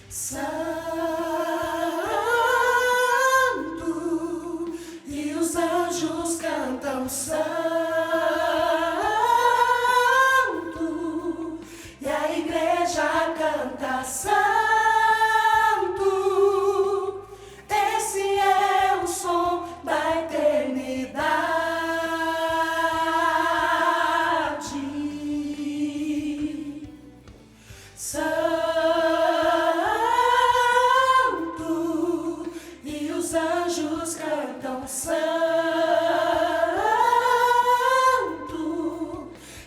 Santo, e os anjos cantam santo, e a igreja canta santo. Esse é o som da eternidade. Santo, anjos cantam santo,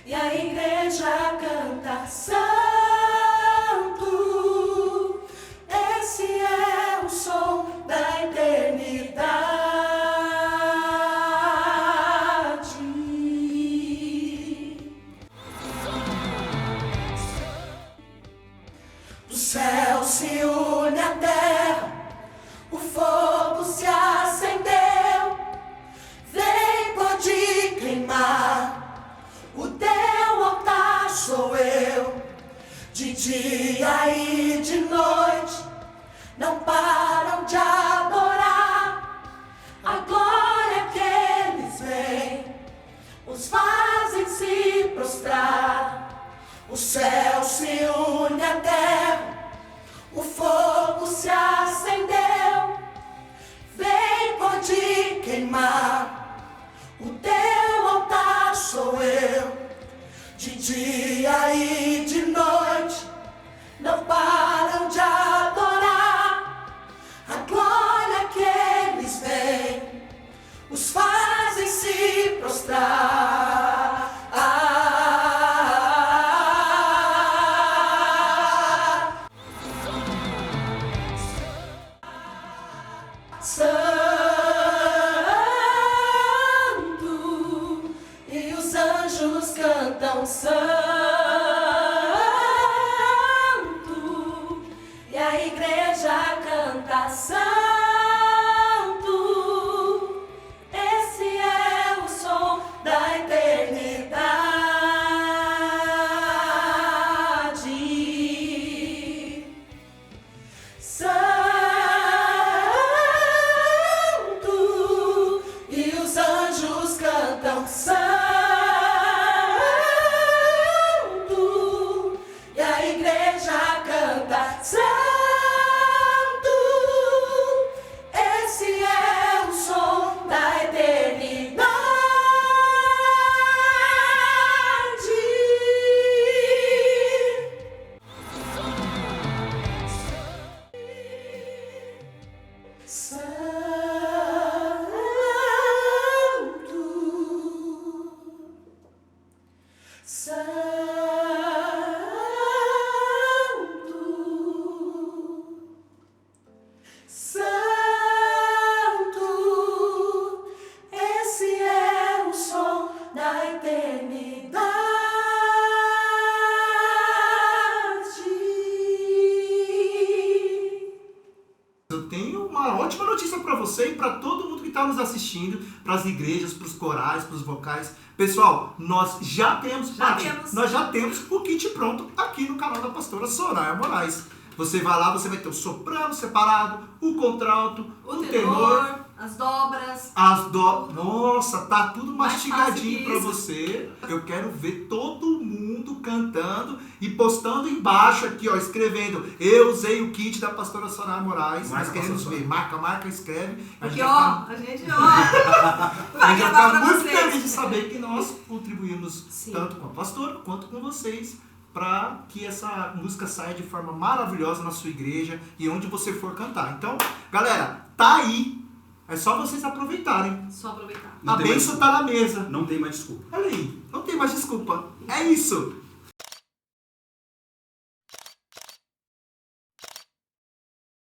e a igreja canta santo. Esse é o som da eternidade. O céu se une à terra, o fogo se acendeu, vem, pode queimar, o teu altar sou eu. De dia e de noite não param de adorar, a glória que eles veem os fazem se prostrar. O céu se une à terra, o fogo se acendeu, vem, pode queimar, o teu altar sou eu. De dia e de noite não param de adorar, a glória que eles veem os fazem se prostrar. Santo, e os anjos cantam santo, e a igreja canta santo. Esse é o som da eternidade. Cantam santo, e a igreja canta santo. Esse é o som da eternidade. Santo, esse é o som da eternidade. Eu tenho uma ótima notícia para você e para todo mundo que está nos assistindo, para as igrejas, para os corais, para os vocais. Pessoal, nós já temos o kit pronto aqui no canal da pastora Soraya Moraes. Você vai lá, você vai ter o soprano separado, o contralto, o tenor, as dobras. Nossa, tá tudo mastigadinho para você. Eu quero ver todo mundo cantando e postando embaixo aqui, ó, escrevendo: eu usei o kit da pastora Soraya Moraes. Nós queremos ver. Marca, escreve. Porque, a gente vai já gravar tá pra muito vocês. feliz de saber que nós contribuímos tanto com a pastora quanto com vocês para que essa música saia de forma maravilhosa na sua igreja e onde você for cantar. Então, galera, tá aí. É só vocês aproveitarem. Só aproveitar. A bênção tá na mesa. Não tem mais desculpa. Olha aí, não tem mais desculpa. É isso.